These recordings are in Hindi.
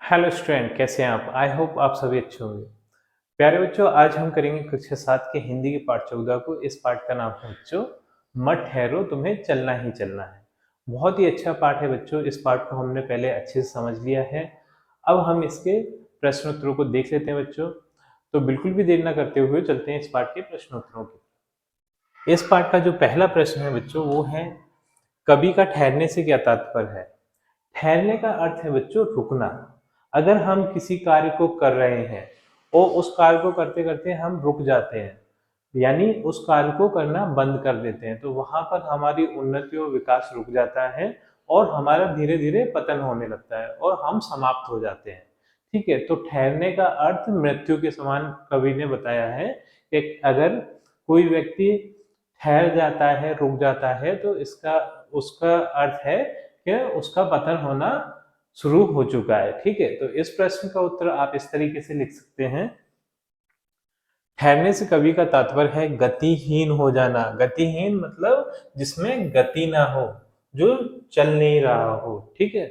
हेलो स्टूडेंट, कैसे हैं आप? आई होप आप सभी अच्छे होंगे। प्यारे बच्चों, आज हम करेंगे कक्षा 7 के हिंदी के पाठ 14 को। इस पाठ का नाम है बच्चों, मत ठहरो तुम्हें चलना ही चलना है। बहुत ही अच्छा पाठ है बच्चों। इस पाठ को हमने पहले अच्छे से समझ लिया है। अब हम इसके प्रश्नोत्तरों को देख लेते हैं बच्चों। तो बिल्कुल भी देर ना करते हुए चलते हैं इस पाठ के प्रश्नोत्तरों की। इस पाठ का जो पहला प्रश्न है बच्चों, वो है कवि का ठहरने से क्या तात्पर्य है। ठहरने का अर्थ है बच्चों रुकना। अगर हम किसी कार्य को कर रहे हैं और उस कार्य को करते करते हम रुक जाते हैं, यानी उस कार्य को करना बंद कर देते हैं, तो वहां पर हमारी उन्नति और विकास रुक जाता है और हमारा धीरे धीरे पतन होने लगता है और हम समाप्त हो जाते हैं। ठीक है, तो ठहरने का अर्थ मृत्यु के समान कवि ने बताया है कि अगर कोई व्यक्ति ठहर जाता है, रुक जाता है, तो इसका उसका अर्थ है कि उसका पतन होना शुरू हो चुका है। ठीक है, तो इस प्रश्न का उत्तर आप इस तरीके से लिख सकते हैं। ठहरने से कवि का तात्पर्य है गतिहीन हो जाना। गतिहीन मतलब जिसमें गति ना हो, जो चल नहीं रहा हो। ठीक है,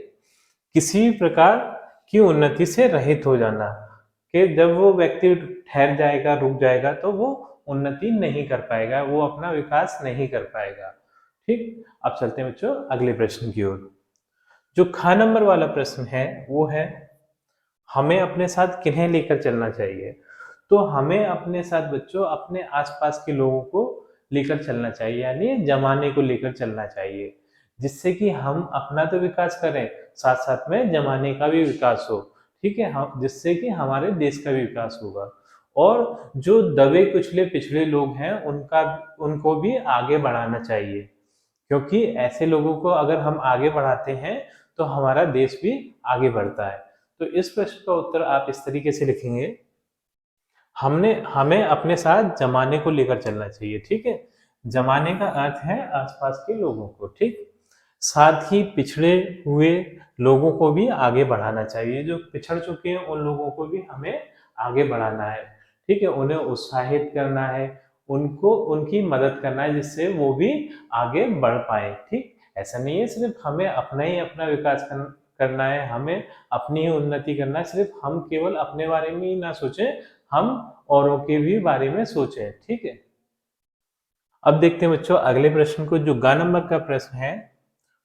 किसी प्रकार की उन्नति से रहित हो जाना, कि जब वो व्यक्ति ठहर जाएगा, रुक जाएगा, तो वो उन्नति नहीं कर पाएगा, वो अपना विकास नहीं कर पाएगा। ठीक, अब चलते हैं बच्चों अगले प्रश्न की ओर। जो ख नंबर वाला प्रश्न है वो है हमें अपने साथ किन्हें लेकर चलना चाहिए। तो हमें अपने साथ बच्चों अपने आसपास के लोगों को लेकर चलना चाहिए, यानी जमाने को लेकर चलना चाहिए, जिससे कि हम अपना तो विकास करें, साथ साथ में जमाने का भी विकास हो। ठीक है, हम जिससे कि हमारे देश का भी विकास होगा। और जो दबे कुचले पिछड़े लोग हैं उनको भी आगे बढ़ाना चाहिए, क्योंकि ऐसे लोगों को अगर हम आगे बढ़ाते हैं तो हमारा देश भी आगे बढ़ता है। तो इस प्रश्न का उत्तर आप इस तरीके से लिखेंगे, हमने हमें अपने साथ जमाने को लेकर चलना चाहिए। ठीक है, जमाने का अर्थ है आसपास के लोगों को। ठीक, साथ ही पिछड़े हुए लोगों को भी आगे बढ़ाना चाहिए। जो पिछड़ चुके हैं उन लोगों को भी हमें आगे बढ़ाना है। ठीक है, उन्हें उत्साहित करना है, उनको उनकी मदद करना है, जिससे वो भी आगे बढ़ पाए। ठीक, ऐसा नहीं है सिर्फ हमें अपना ही अपना विकास करना है, हमें अपनी ही उन्नति करना है। सिर्फ हम केवल अपने बारे में ही ना सोचें, हम औरों के भी बारे में सोचें। ठीक है, अब देखते हैं बच्चों अगले प्रश्न को। जो ग नंबर का प्रश्न है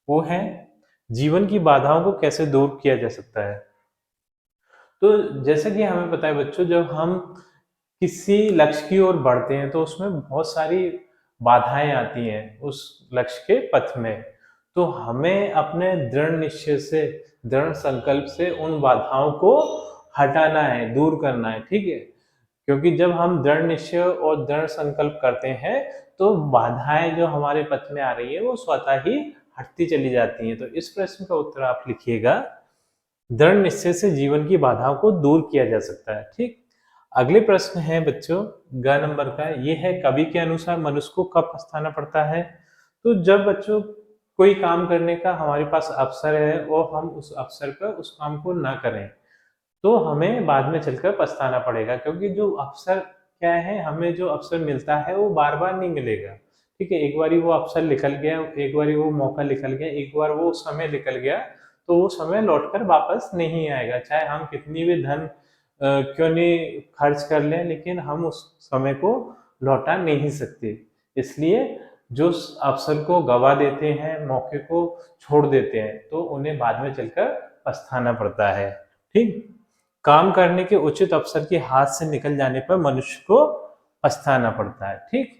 वो है जीवन की बाधाओं को कैसे दूर किया जा सकता है। तो जैसे कि हमें पता है बच्चों, जब हम किसी लक्ष्य की ओर बढ़ते हैं तो उसमें बहुत सारी बाधाएं आती हैं उस लक्ष्य के पथ में। तो हमें अपने दृढ़ निश्चय से, दृढ़ संकल्प से उन बाधाओं को हटाना है, दूर करना है। ठीक है, क्योंकि जब हम दृढ़ निश्चय और दृढ़ संकल्प करते हैं तो बाधाएं जो हमारे पथ में आ रही है वो स्वतः ही हटती चली जाती हैं। तो इस प्रश्न का उत्तर आप लिखिएगा, दृढ़ निश्चय से जीवन की बाधाओं को दूर किया जा सकता है। ठीक, अगले प्रश्न है बच्चों ग नंबर का, ये है कवि के अनुसार मनुष्य को कब पछताना पड़ता है। तो जब बच्चों कोई काम करने का हमारे पास अवसर है और हम उस अवसर पर उस काम को ना करें, तो हमें बाद में चलकर पछताना पड़ेगा। क्योंकि जो अवसर क्या है, हमें जो अवसर मिलता है वो बार बार नहीं मिलेगा। ठीक है, एक बारी वो अवसर निकल गया, एक बारी वो मौका निकल गया, एक बार वो समय निकल गया, तो वो समय लौटकर वापस नहीं आएगा। चाहे हम कितनी भी धन क्यों नहीं खर्च कर लें, लेकिन हम उस समय को लौटा नहीं सकते। इसलिए जो अवसर को गवा देते हैं, मौके को छोड़ देते हैं, तो उन्हें बाद में चलकर पछताना पड़ता है। ठीक, काम करने के उचित अवसर के हाथ से निकल जाने पर मनुष्य को पछताना पड़ता है। ठीक,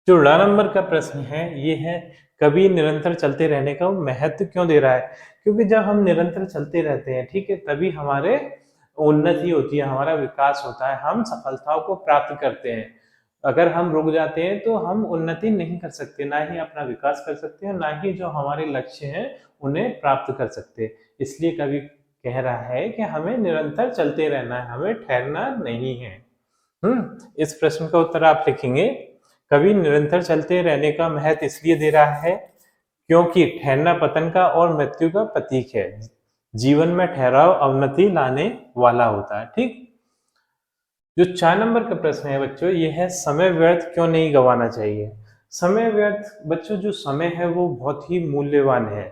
जो ड नंबर का प्रश्न है ये है कभी निरंतर चलते रहने का महत्व क्यों दे रहा है। क्योंकि जब हम निरंतर चलते रहते हैं, ठीक है, तभी हमारे उन्नति होती है, हमारा विकास होता है, हम सफलताओं को प्राप्त करते हैं। अगर हम रुक जाते हैं तो हम उन्नति नहीं कर सकते, ना ही अपना विकास कर सकते हैं, ना ही जो हमारे लक्ष्य हैं उन्हें प्राप्त कर सकते। इसलिए कवि कह रहा है कि हमें निरंतर चलते रहना है, हमें ठहरना नहीं है। इस प्रश्न का उत्तर आप लिखेंगे, कवि निरंतर चलते रहने का महत्व इसलिए दे रहा है क्योंकि ठहरना पतन का और मृत्यु का प्रतीक है। जीवन में ठहराव अवनति लाने वाला होता है। ठीक, जो 4 नंबर का प्रश्न है बच्चों, ये है समय व्यर्थ क्यों नहीं गंवाना चाहिए। समय व्यर्थ बच्चों, जो समय है वो बहुत ही मूल्यवान है।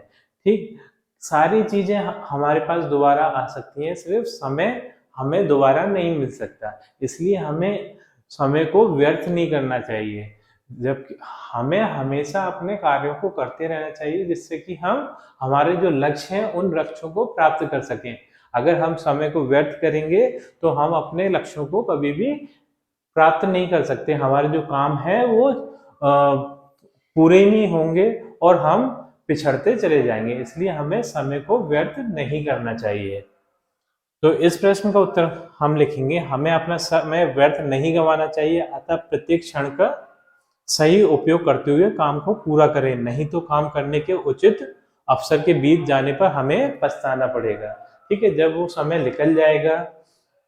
ठीक, सारी चीजें हमारे पास दोबारा आ सकती हैं, सिर्फ समय हमें दोबारा नहीं मिल सकता। इसलिए हमें समय को व्यर्थ नहीं करना चाहिए, जबकि हमें हमेशा अपने कार्यों को करते रहना चाहिए, जिससे कि हम हमारे जो लक्ष्य हैं उन लक्ष्यों को प्राप्त कर सकें। अगर हम समय को व्यर्थ करेंगे तो हम अपने लक्ष्यों को कभी भी प्राप्त नहीं कर सकते, हमारे जो काम है वो पूरे नहीं होंगे और हम पिछड़ते चले जाएंगे। इसलिए हमें समय को व्यर्थ नहीं करना चाहिए। तो इस प्रश्न का उत्तर हम लिखेंगे, हमें अपना समय व्यर्थ नहीं गंवाना चाहिए, अतः प्रत्येक क्षण का सही उपयोग करते हुए काम को पूरा करें, नहीं तो काम करने के उचित अवसर के बीत जाने पर हमें पछताना पड़ेगा। ठीक है, जब वो समय निकल जाएगा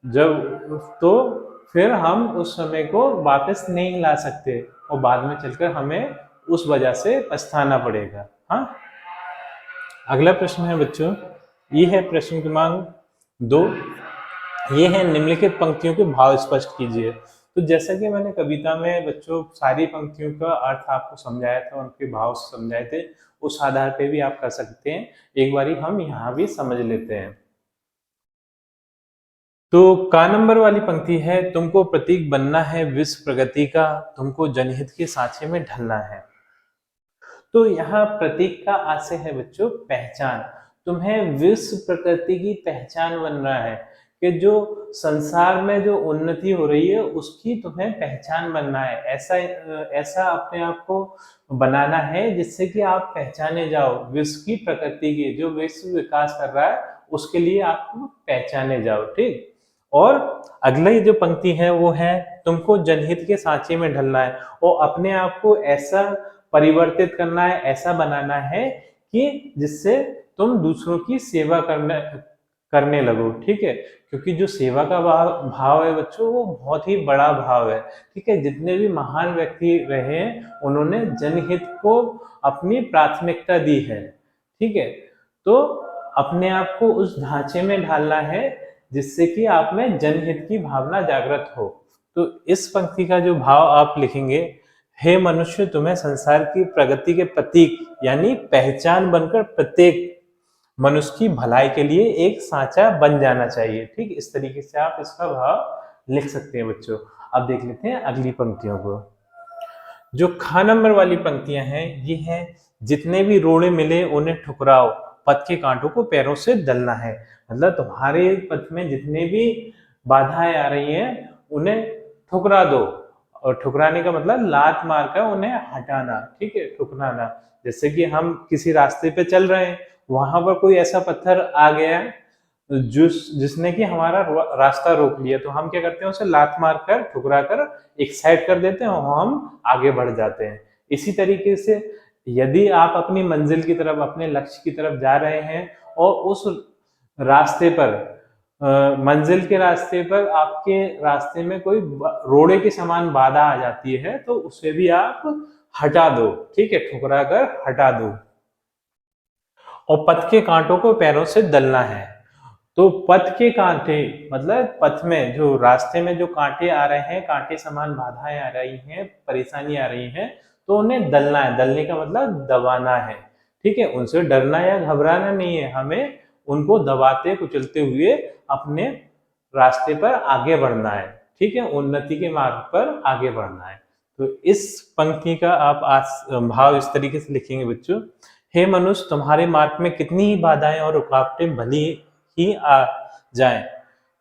जब, तो फिर हम उस समय को वापस नहीं ला सकते और बाद में चलकर हमें उस वजह से पछताना पड़ेगा। हाँ, अगला प्रश्न है बच्चों, ये है प्रश्न क्रमांक 2। ये है, निम्नलिखित पंक्तियों के भाव स्पष्ट कीजिए। तो जैसा कि मैंने कविता में बच्चों सारी पंक्तियों का अर्थ आपको समझाया था, उनके भाव समझाए थे, उस आधार पे भी आप कर सकते हैं। एक बारी हम यहाँ भी समझ लेते हैं। तो का नंबर वाली पंक्ति है, तुमको प्रतीक बनना है विश्व प्रगति का, तुमको जनहित के सांचे में ढलना है। तो यहाँ प्रतीक का आशय है बच्चों पहचान। तुम्हें विश्व प्रकृति की पहचान बनना है, कि जो संसार में जो उन्नति हो रही है उसकी तुम्हें पहचान बनना है। ऐसा अपने आप को बनाना है जिससे कि आप पहचाने जाओ, विश्व की प्रकृति की जो विश्व विकास कर रहा है उसके लिए आपको पहचाने जाओ। ठीक, और अगली जो पंक्ति है वो है, तुमको जनहित के सांचे में ढलना है, और अपने आप को ऐसा परिवर्तित करना है, ऐसा बनाना है कि जिससे तुम दूसरों की सेवा करने लगो। ठीक है, क्योंकि जो सेवा का भाव है बच्चों वो बहुत ही बड़ा भाव है। ठीक है, जितने भी महान व्यक्ति रहे हैं उन्होंने जनहित को अपनी प्राथमिकता दी है। ठीक है, तो अपने आप को उस ढांचे में ढालना है जिससे कि आप में जनहित की भावना जागृत हो। तो इस पंक्ति का जो भाव आप लिखेंगे, हे मनुष्य, तुम्हें संसार की प्रगति के प्रतीक यानी पहचान बनकर प्रत्येक मनुष्य की भलाई के लिए एक सांचा बन जाना चाहिए। ठीक, इस तरीके से आप इसका भाव लिख सकते हैं बच्चों। अब देख लेते हैं अगली पंक्तियों को। जो खा नंबर वाली पंक्तियां हैं ये हैं, जितने भी रोड़े मिले उन्हें ठुकराओ, पथ के कांटों को पैरों से दलना है। मतलब तुम्हारे पथ में जितने भी बाधाएं आ रही हैं उन्हें ठुकरा दो, और ठुकराने का मतलब लात मारकर उन्हें हटाना। ठीक है, ठुकराना, जैसे कि हम किसी रास्ते पे चल रहे हैं, वहां पर कोई ऐसा पत्थर आ गया जिसने कि हमारा रास्ता रोक लिया, तो हम क्या करते हैं उसे लात मारकर ठुकरा कर एक साइड कर देते हैं और हम आगे बढ़ जाते हैं। इसी तरीके से यदि आप अपनी मंजिल की तरफ, अपने लक्ष्य की तरफ जा रहे हैं और उस रास्ते पर मंजिल के रास्ते पर आपके रास्ते में कोई रोड़े के समान बाधा आ जाती है तो उसे भी आप हटा दो। ठीक है, ठुकरा कर हटा दो। और पथ के कांटों को पैरों से दलना है। तो पथ के कांटे मतलब पथ में जो रास्ते में जो कांटे आ रहे हैं, कांटे समान बाधाएं आ रही हैं, परेशानी आ रही है, तो उन्हें दलना है। दलने का मतलब दबाना है। ठीक है, उनसे डरना या घबराना नहीं है, हमें उनको दबाते कुचलते हुए अपने रास्ते पर आगे बढ़ना है। ठीक है, उन्नति के मार्ग पर आगे बढ़ना है। तो इस पंक्ति का आप भाव इस तरीके से लिखेंगे बच्चों, हे मनुष्य, तुम्हारे मार्ग में कितनी ही बाधाएं और रुकावटें भली ही आ जाएं,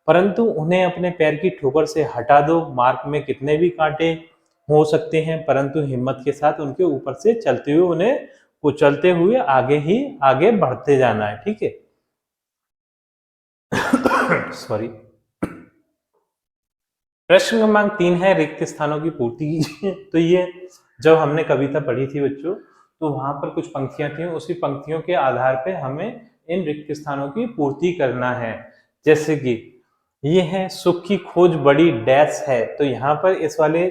परंतु उन्हें अपने पैर की ठोकर से हटा दो। मार्ग में कितने भी कांटे हो सकते हैं, परंतु हिम्मत के साथ उनके ऊपर से चलते हुए उन्हें कुचलते हुए आगे बढ़ते जाना है। ठीक है सॉरी। प्रश्न क्रमांक 3 है, रिक्त स्थानों की पूर्ति कीजिए। तो ये जब हमने कविता पढ़ी थी बच्चों, तो वहां पर कुछ पंक्तियां थी, उसी पंक्तियों के आधार पे हमें इन रिक्त स्थानों की पूर्ति करना है। जैसे कि ये है, सुख की खोज बड़ी डैश है, तो यहाँ पर इस वाले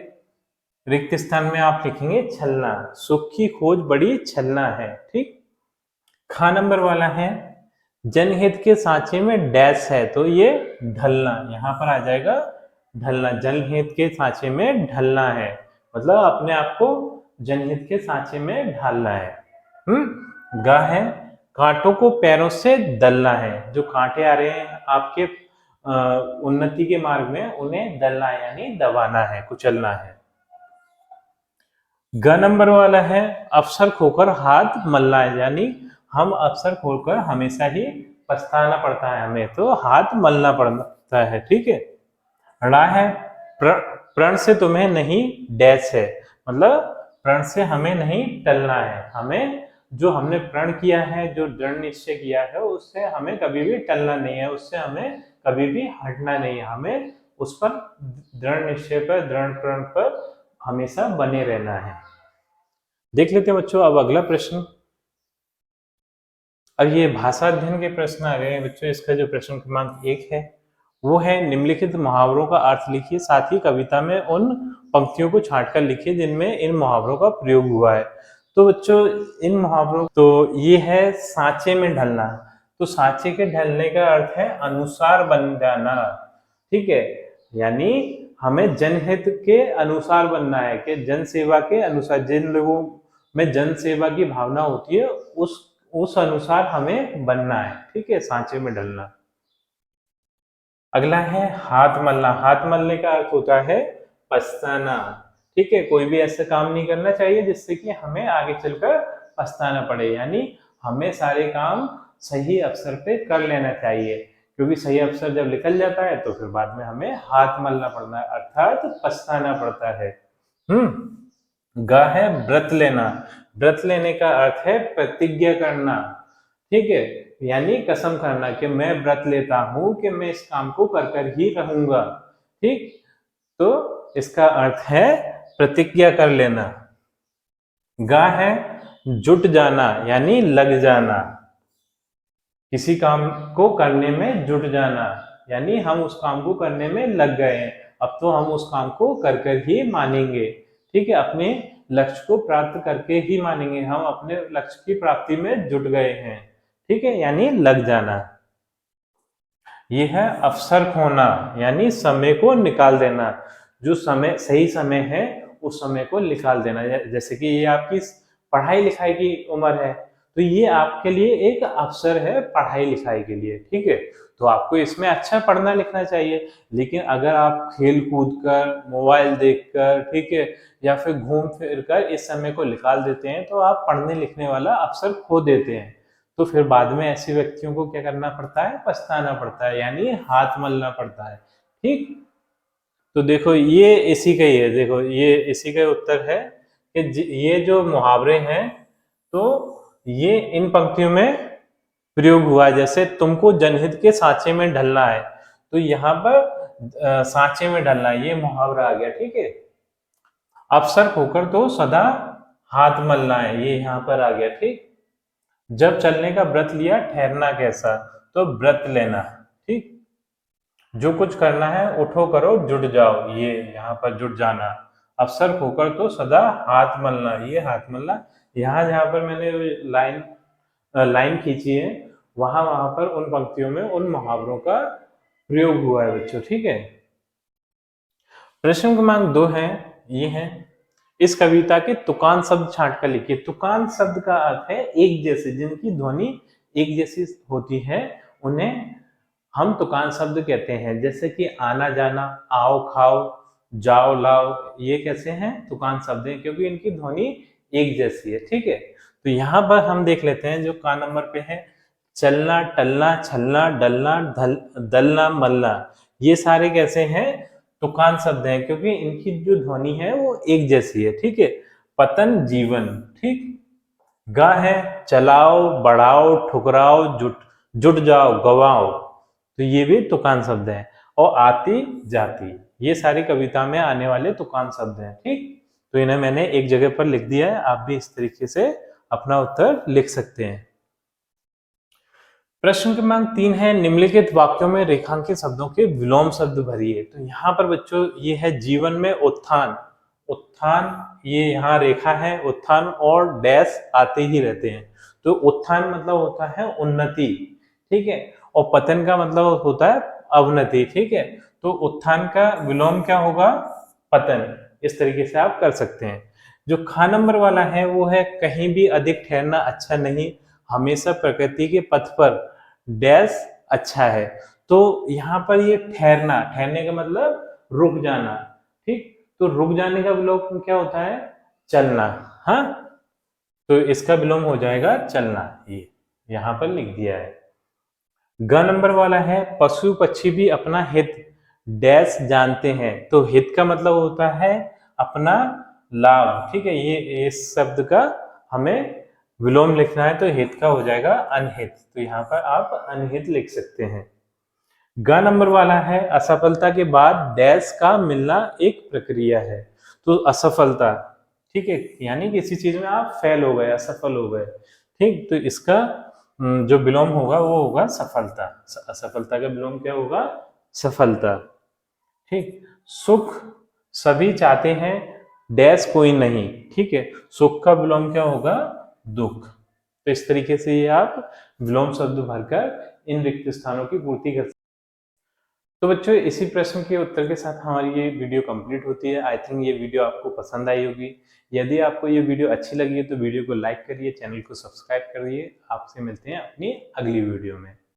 रिक्त स्थान में आप लिखेंगे छलना। सुख की खोज बड़ी छलना है। ठीक, खा नंबर वाला है, जनहित के सांचे में डैश है, तो ये ढलना, यहाँ पर आ जाएगा ढलना। जनहित के सांचे में ढलना है, मतलब अपने आप को जनहित के सांचे में ढालना है। गा है, कांटों को पैरों से दलना है। जो कांटे आ रहे हैं आपके उन्नति के मार्ग में, उन्हें दलना यानी दबाना है, कुचलना है। ग नंबर वाला है अवसर खोकर हाथ मलना है, यानी हम अवसर खोकर हमेशा ही पछताना पड़ता है हमें, तो हाथ मलना पड़ता है। ठीक है। ड़ा है प्रण से तुम्हें नहीं डैश है, मतलब प्रण से हमें नहीं टलना है। हमें जो हमने प्रण किया है, जो दृढ़ निश्चय किया है, उससे हमें कभी भी टलना नहीं है, उससे हमें कभी भी हटना नहीं है। हमें उस पर दृढ़ निश्चय पर, दृढ़ प्रण पर हमेशा बने रहना है। देख लेते हैं बच्चों अब अगला प्रश्न। अब ये भाषा अध्ययन के प्रश्न आ गए हैं बच्चों। इसका जो प्रश्न क्रमांक 1 है वो है निम्नलिखित मुहावरों का अर्थ लिखिए, साथ ही कविता में उन पंक्तियों को छांटकर लिखिए जिनमें इन मुहावरों का प्रयोग हुआ है। तो बच्चों इन मुहावरों, तो ये है सांचे में ढलना। तो सांचे के ढलने का अर्थ है अनुसार बन जाना। ठीक है, यानी हमें जनहित के अनुसार बनना है, कि जन सेवा के अनुसार, जिन लोगों में जन सेवा की भावना होती है उस अनुसार हमें बनना है। ठीक है, सांचे में ढलना। अगला है हाथ मलना। हाथ मलने का अर्थ होता है पछताना। ठीक है, कोई भी ऐसा काम नहीं करना चाहिए जिससे कि हमें आगे चलकर पछताना पड़े, यानी हमें सारे काम सही अवसर पे कर लेना चाहिए, क्योंकि सही अवसर जब निकल जाता है तो फिर बाद में हमें हाथ मलना पड़ता है, अर्थात पछताना पड़ता है। गा है व्रत लेना। व्रत लेने का अर्थ है प्रतिज्ञा करना। ठीक है, यानी कसम करना कि मैं व्रत लेता हूं कि मैं इस काम को कर कर ही रहूंगा। ठीक, तो इसका अर्थ है प्रतिज्ञा कर लेना। गा है जुट जाना, यानी लग जाना। किसी काम को करने में जुट जाना, यानी हम उस काम को करने में लग गए हैं, अब तो हम उस काम को कर कर ही मानेंगे। ठीक है, अपने लक्ष्य को प्राप्त करके ही मानेंगे, हम अपने लक्ष्य की प्राप्ति में जुट गए हैं। ठीक है, यानी लग जाना। यह है अवसर खोना, यानी समय को निकाल देना। जो समय सही समय है उस समय को निकाल देना। जैसे कि ये आपकी पढ़ाई लिखाई की उम्र है, तो ये आपके लिए एक अवसर है पढ़ाई लिखाई के लिए। ठीक है, तो आपको इसमें अच्छा पढ़ना लिखना चाहिए, लेकिन अगर आप खेल कूद कर, मोबाइल देखकर, ठीक है, या फिर घूम फिर कर इस समय को निकाल देते हैं, तो आप पढ़ने लिखने वाला अवसर खो देते हैं। तो फिर बाद में ऐसे व्यक्तियों को क्या करना पड़ता है, पछताना पड़ता है, यानी हाथ मलना पड़ता है। ठीक, तो देखो ये इसी का ही है, देखो ये इसी का उत्तर है कि ये जो मुहावरे हैं, तो ये इन पंक्तियों में प्रयोग हुआ है। जैसे तुमको जनहित के सांचे में ढलना है, तो यहाँ पर सांचे में ढलना, ये मुहावरा आ गया। ठीक है, अवसर खोकर तो सदा हाथ मलना है, ये यहाँ पर आ गया। ठीक, जब चलने का व्रत लिया ठहरना कैसा, तो व्रत लेना। ठीक, जो कुछ करना है उठो करो जुट जाओ, ये यहाँ पर जुट जाना। अवसर खोकर तो सदा हाथ मलना, ये हाथ मलना। यहाँ जहाँ पर मैंने लाइन खींची है, वहां पर उन पंक्तियों में उन मुहावरों का प्रयोग हुआ है बच्चों। ठीक है, प्रश्न क्रमांक 2 है, ये है इस कविता के तुकान शब्द छांट कर लिखिए। तुकान शब्द का अर्थ है एक जैसे, जिनकी ध्वनि एक जैसी होती है उन्हें हम तुकान शब्द कहते हैं। जैसे कि आना जाना, आओ खाओ, जाओ लाओ, ये कैसे हैं, तुकान शब्द हैं, क्योंकि इनकी ध्वनि एक जैसी है। ठीक है, तो यहाँ पर हम देख लेते हैं जो का नंबर पे है, चलना, टलना, छलना, डलना, दलना, मलना, ये सारे कैसे हैं, तुकान शब्द हैं, क्योंकि इनकी जो ध्वनि है वो एक जैसी है। ठीक है, पतन जीवन। ठीक, गा है चलाओ, बढ़ाओ, ठुकराओ, जुट जाओ, गवाओ, तो ये भी तुकान शब्द हैं। और आती जाती, ये सारी कविता में आने वाले तुकान शब्द हैं। ठीक, तो इन्हें मैंने एक जगह पर लिख दिया है, आप भी इस तरीके से अपना उत्तर लिख सकते हैं। प्रश्न क्रमांक 3 है निम्नलिखित वाक्यों में रेखांकित शब्दों के विलोम शब्द भरिए। तो यहाँ पर बच्चों ये है जीवन में उत्थान। उत्थान, ये यहाँ रेखा है, उत्थान और डैश आते ही रहते हैं। तो उत्थान मतलब होता है उन्नति। ठीक है, और पतन का मतलब होता है अवनति। ठीक है, तो उत्थान का विलोम क्या होगा, पतन। इस तरीके से आप कर सकते हैं। जो खा नंबर वाला है वो है कहीं भी अधिक ठहरना अच्छा नहीं, हमेशा प्रकृति के पथ पर डैश अच्छा है। तो यहाँ पर ये ठहरना, ठहरने का मतलब रुक जाना, ठीक। तो रुक जाने का विलोम क्या होता है? चलना। हाँ, तो इसका विलोम हो जाएगा चलना, ये यहाँ पर लिख दिया है। ग नंबर वाला है पशु पक्षी भी अपना हित डैश जानते हैं। तो हित का मतलब होता है अपना लाभ, ठीक है। ये इस शब्द का हमें विलोम लिखना है, तो हित का हो जाएगा अनहित। तो यहाँ पर आप अनहित लिख सकते हैं। ग नंबर वाला है असफलता के बाद डैश का मिलना एक प्रक्रिया है। तो असफलता, ठीक है, यानी किसी चीज में आप फेल हो गए, असफल हो गए, ठीक। तो इसका जो विलोम होगा वो होगा सफलता। असफलता का विलोम क्या होगा? सफलता, ठीक। सुख सभी चाहते हैं डैश कोई नहीं, ठीक है। सुख का विलोम क्या होगा? दुख। तो इस तरीके से ये आप विलोम शब्द भरकर इन रिक्त स्थानों की पूर्ति कर। तो बच्चों, इसी प्रश्न के उत्तर के साथ हमारी ये वीडियो कंप्लीट होती है। आई थिंक ये वीडियो आपको पसंद आई होगी। यदि आपको ये वीडियो अच्छी लगी है तो वीडियो को लाइक करिए, चैनल को सब्सक्राइब करिए। आपसे मिलते हैं अपनी अगली वीडियो में।